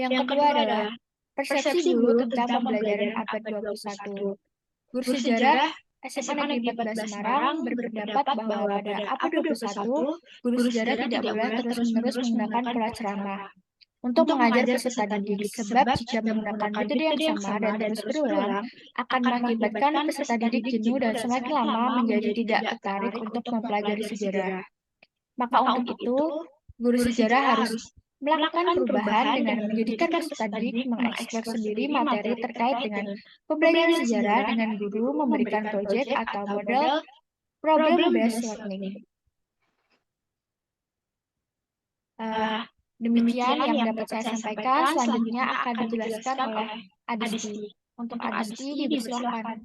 Yang kedua adalah persepsi dulu tentang pembelajaran abad 21. Guru sejarah SMA Negeri 14 Semarang berpendapat bahwa pada abad 21, guru sejarah tidak boleh terus-menerus menggunakan pola ceramah untuk mengajar peserta didik, sebab jika menggunakan metode yang sama dan terus berulang, akan mengakibatkan peserta didik jenuh dan semakin lama menjadi tidak tertarik untuk mempelajari sejarah. Maka untuk itu, guru sejarah harus melakukan perubahan dengan menjadikan peserta didik mengeksplor sendiri materi terkait dengan pembelajaran sejarah dengan guru memberikan proyek atau model problem-based learning. Demikian yang dapat saya sampaikan. Selanjutnya akan dijelaskan oleh Adisti. Untuk Adisti, dipersilahkan.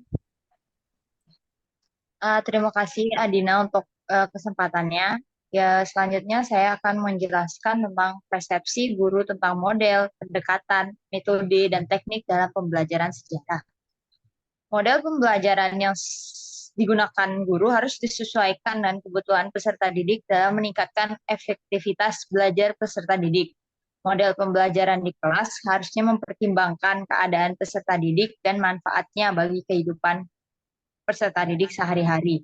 Terima kasih Adina untuk kesempatannya. Ya, selanjutnya saya akan menjelaskan tentang persepsi guru tentang model, pendekatan, metode, dan teknik dalam pembelajaran sejarah. Model pembelajaran yang digunakan guru harus disesuaikan dengan kebutuhan peserta didik dalam meningkatkan efektivitas belajar peserta didik. Model pembelajaran di kelas harusnya mempertimbangkan keadaan peserta didik dan manfaatnya bagi kehidupan peserta didik sehari-hari.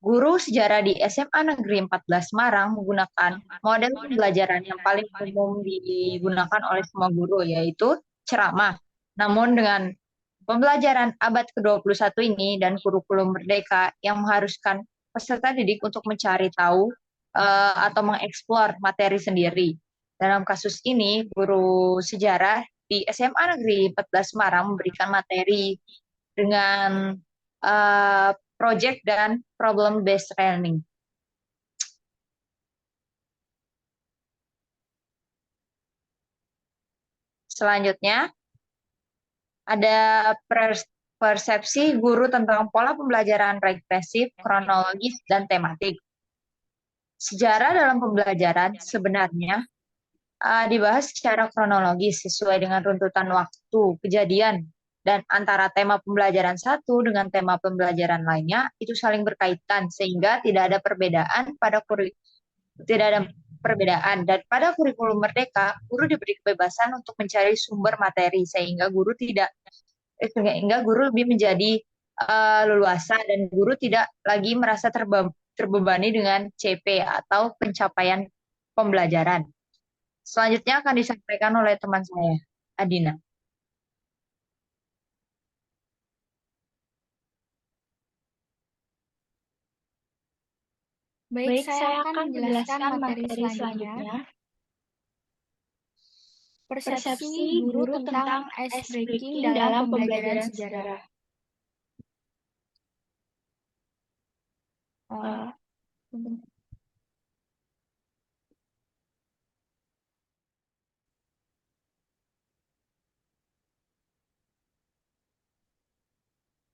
Guru sejarah di SMA Negeri 14 Semarang menggunakan model pembelajaran yang paling umum digunakan oleh semua guru, yaitu ceramah. Namun dengan pembelajaran abad ke-21 ini dan kurikulum merdeka yang mengharuskan peserta didik untuk mencari tahu atau mengeksplor materi sendiri. Dalam kasus ini, guru sejarah di SMA Negeri 14 Semarang memberikan materi dengan project dan problem-based learning. Selanjutnya, ada persepsi guru tentang pola pembelajaran regresif, kronologis, dan tematik. Sejarah dalam pembelajaran sebenarnya dibahas secara kronologis sesuai dengan runtutan waktu, kejadian, dan antara tema pembelajaran satu dengan tema pembelajaran lainnya itu saling berkaitan sehingga tidak ada perbedaan dan pada kurikulum merdeka guru diberi kebebasan untuk mencari sumber materi sehingga guru lebih menjadi leluasa dan guru tidak lagi merasa terbebani dengan CP atau pencapaian pembelajaran. Selanjutnya akan disampaikan oleh teman saya, Adina. Baik, saya akan menjelaskan materi selanjutnya. Persepsi guru tentang ice breaking dalam pembelajaran sejarah.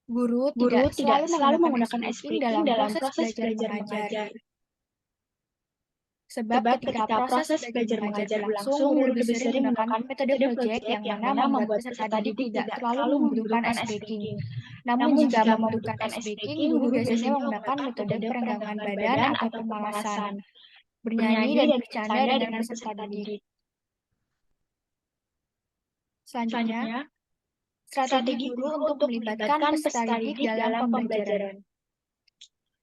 Guru tidak selalu menggunakan ice breaking dalam proses belajar mengajar. Sebab ketika proses belajar mengajar berlangsung, guru lebih sering menggunakan metode project yang mana membuat peserta didik tidak terlalu membutuhkan ice breaking. Namun jika membutuhkan ice breaking, guru biasanya menggunakan metode perenggangan badan atau pemanasan, bernyanyi dan bercanda dengan peserta didik. Selanjutnya, strategi guru untuk melibatkan peserta didik dalam pembelajaran.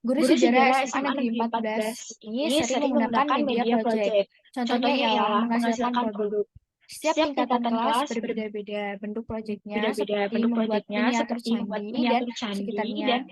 Guru sejarah SMA Negeri 14 ini sering menggunakan media project. Contohnya ialah menghasilkan produk. Setiap tingkatan kelas berbeda-beda bentuk proyeknya, seperti membuat miniatur candi dan sekitarnya,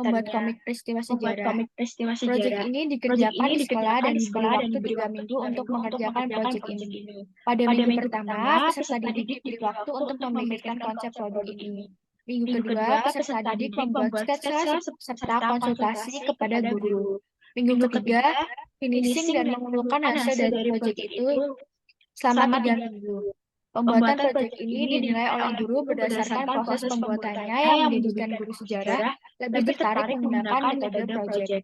membuat komik peristiwa sejarah. Proyek ini dikerjakan di sekolah dan diberi waktu 3 minggu untuk mengerjakan proyek ini. Pada minggu pertama, peserta didik diberi waktu untuk memikirkan konsep produk ini. Minggu kedua, peserta didik membuat sketsa serta konsultasi kepada guru. Minggu ketiga, finishing dan mengumpulkan hasil dari proyek itu selama 3 minggu. Pembuatan proyek ini dinilai oleh guru berdasarkan proses pembuatannya yang menjadikan guru sejarah lebih tertarik menggunakan metode proyek.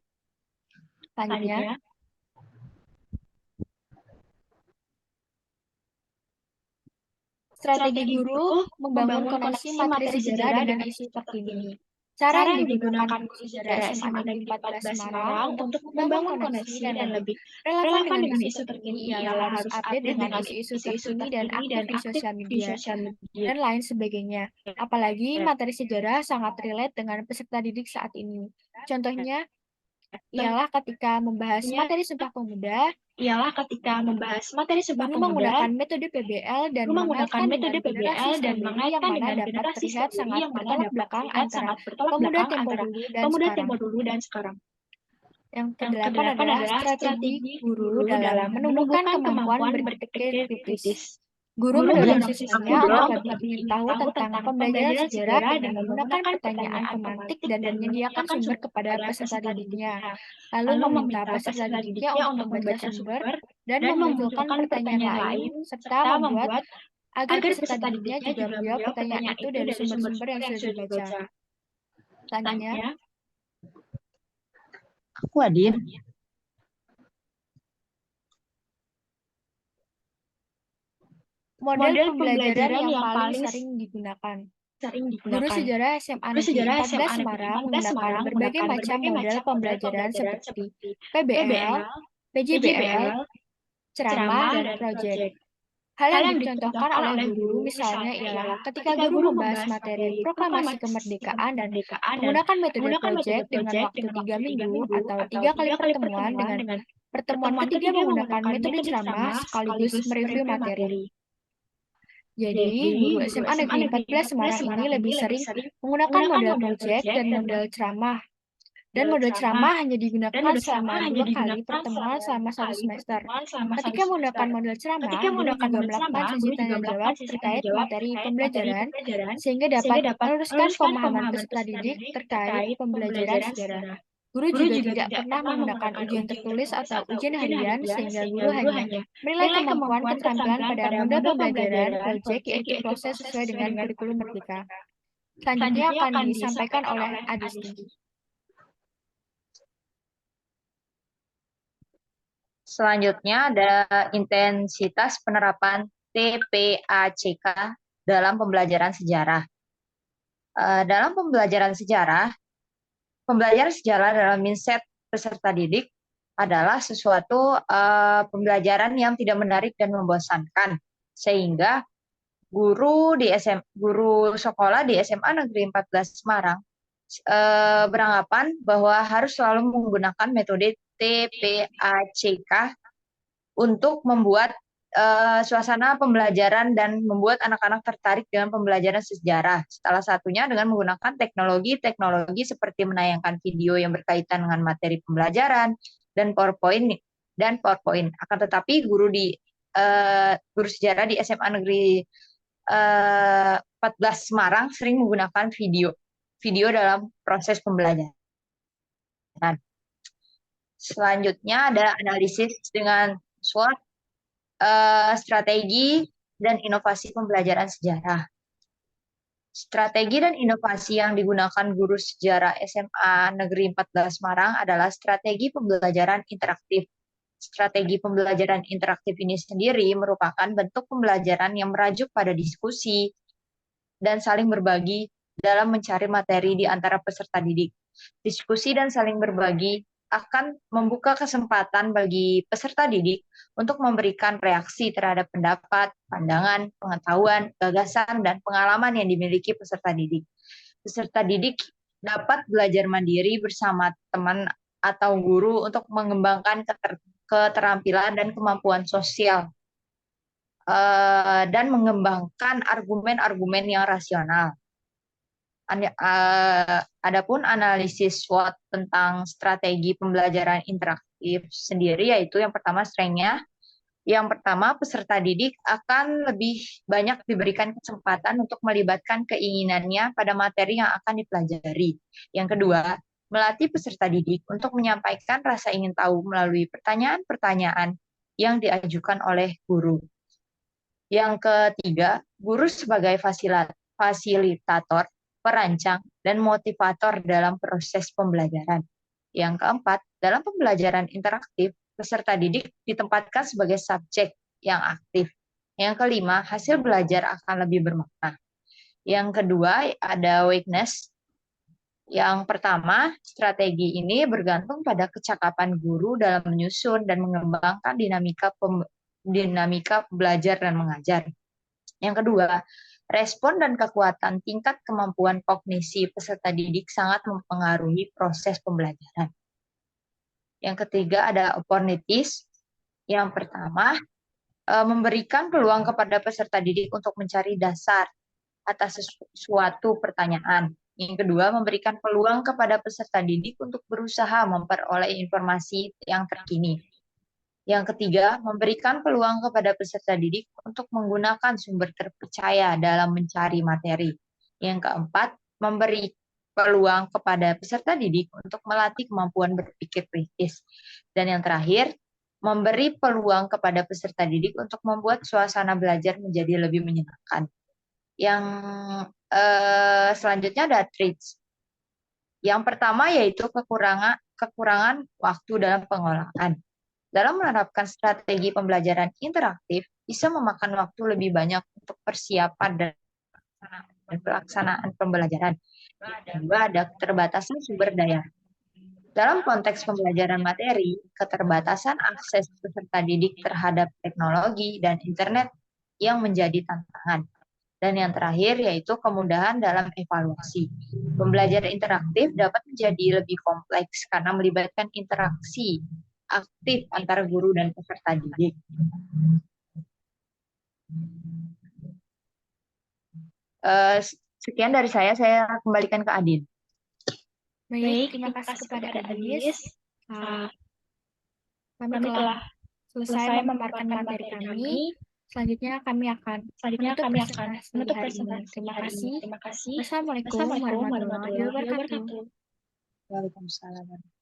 Selanjutnya, strategi guru membangun koneksi materi sejarah dengan isu terkini. Cara yang digunakan guru sejarah SMA Negeri 14 Semarang untuk membangun koneksi dan lebih relevan dengan isu terkini ialah harus update dengan isu-isu terkini dan aktif di sosial media dan lain sebagainya. Apalagi materi sejarah sangat relate dengan peserta didik saat ini. Contohnya ialah ketika membahas materi Sumpah Pemuda, guru menggunakan metode PBL dan mengaitkan dengan generasi strawberry yang mana dapat terlihat sangat bertolak belakang antara pemuda tempo dulu dan sekarang. Yang kedelapan adalah strategi guru dalam menumbuhkan kemampuan berpikir kritis. Guru mendorong siswanya untuk lebih ingin tahu tentang pembelajaran sejarah dengan menggunakan pertanyaan pemantik dan menyediakan sumber kepada peserta didiknya. Lalu meminta peserta didiknya untuk membaca sumber dan memunculkan pertanyaan lain serta membuat agar peserta didiknya juga menjawab pertanyaan itu dari sumber-sumber yang sudah dibaca. Selanjutnya, Aku Adin. model pembelajaran yang paling sering digunakan. Guru sejarah SMA Negeri 14 Semarang menggunakan berbagai macam model pembelajaran seperti PBL, PJBL, ceramah, dan proyek. Hal yang dicontohkan oleh guru misalnya ialah ketika guru membahas materi proklamasi kemerdekaan dan menggunakan metode proyek dengan waktu 3 minggu atau 3 kali pertemuan dengan pertemuan ketiga menggunakan metode ceramah sekaligus mereview materi. Jadi, guru SMA Negeri 14 Semarang ini lebih sering menggunakan model proyek dan model ceramah. Dan model ceramah hanya digunakan selama 2 kali pertemuan selama 1 semester. Ketika menggunakan model ceramah, guru juga melakukan sesi tanya jawab terkait materi pembelajaran, sehingga dapat meluruskan pemahaman peserta didik terkait pembelajaran sejarah. Guru juga tidak pernah menggunakan ujian tertulis atau ujian harian, sehingga guru hanya menilai kemampuan keterampilan pada model pembelajaran proyek, yaitu proses sesuai dengan kurikulum Merdeka. Selanjutnya akan disampaikan oleh Adisti. Selanjutnya ada intensitas penerapan TPACK dalam pembelajaran sejarah. Dalam pembelajaran sejarah dalam mindset peserta didik adalah sesuatu pembelajaran yang tidak menarik dan membosankan, sehingga guru sekolah di SMA Negeri 14 Semarang beranggapan bahwa harus selalu menggunakan metode TPACK untuk membuat suasana pembelajaran dan membuat anak-anak tertarik dengan pembelajaran sejarah. Salah satunya dengan menggunakan teknologi seperti menayangkan video yang berkaitan dengan materi pembelajaran dan PowerPoint. Akan tetapi guru sejarah di SMA Negeri 14 Semarang sering menggunakan video dalam proses pembelajaran. Selanjutnya ada analisis dengan SWOT, strategi dan inovasi pembelajaran sejarah. Strategi dan inovasi yang digunakan guru sejarah SMA Negeri 14 Semarang adalah strategi pembelajaran interaktif. Strategi pembelajaran interaktif ini sendiri merupakan bentuk pembelajaran yang merajuk pada diskusi dan saling berbagi dalam mencari materi di antara peserta didik. Diskusi dan saling berbagi akan membuka kesempatan bagi peserta didik untuk memberikan reaksi terhadap pendapat, pandangan, pengetahuan, gagasan, dan pengalaman yang dimiliki peserta didik. Peserta didik dapat belajar mandiri bersama teman atau guru untuk mengembangkan keterampilan dan kemampuan sosial dan mengembangkan argumen-argumen yang rasional. Adapun analisis SWOT tentang strategi pembelajaran interaktif sendiri, yaitu yang pertama strength-nya. Yang pertama, peserta didik akan lebih banyak diberikan kesempatan untuk melibatkan keinginannya pada materi yang akan dipelajari. Yang kedua, melatih peserta didik untuk menyampaikan rasa ingin tahu melalui pertanyaan-pertanyaan yang diajukan oleh guru. Yang ketiga, guru sebagai fasilitator, perancang, dan motivator dalam proses pembelajaran. Yang keempat, dalam pembelajaran interaktif, peserta didik ditempatkan sebagai subjek yang aktif. Yang kelima, hasil belajar akan lebih bermakna. Yang kedua, ada weakness. Yang pertama, strategi ini bergantung pada kecakapan guru dalam menyusun dan mengembangkan dinamika belajar dan mengajar. Yang kedua, respon dan kekuatan tingkat kemampuan kognisi peserta didik sangat mempengaruhi proses pembelajaran. Yang ketiga ada opportunities. Yang pertama, memberikan peluang kepada peserta didik untuk mencari dasar atas suatu pertanyaan. Yang kedua, memberikan peluang kepada peserta didik untuk berusaha memperoleh informasi yang terkini. Yang ketiga, memberikan peluang kepada peserta didik untuk menggunakan sumber terpercaya dalam mencari materi. Yang keempat, memberi peluang kepada peserta didik untuk melatih kemampuan berpikir kritis. Dan yang terakhir, memberi peluang kepada peserta didik untuk membuat suasana belajar menjadi lebih menyenangkan. Yang selanjutnya ada traits. Yang pertama yaitu kekurangan waktu dalam pengolahan. Dalam menerapkan strategi pembelajaran interaktif, bisa memakan waktu lebih banyak untuk persiapan dan pelaksanaan pembelajaran. Yang kedua ada keterbatasan sumber daya. Dalam konteks pembelajaran materi, keterbatasan akses peserta didik terhadap teknologi dan internet yang menjadi tantangan. Dan yang terakhir yaitu kemudahan dalam evaluasi. Pembelajaran interaktif dapat menjadi lebih kompleks karena melibatkan interaksi aktif antara guru dan peserta didik. Sekian dari saya kembalikan ke Adin. Baik, terima kasih kepada Adis. Kami telah selesai memaparkan materi kami. Selanjutnya kami akan menutup presentasi hari ini. Terima kasih. Wassalamualaikum warahmatullahi wabarakatuh. Waalaikumsalam.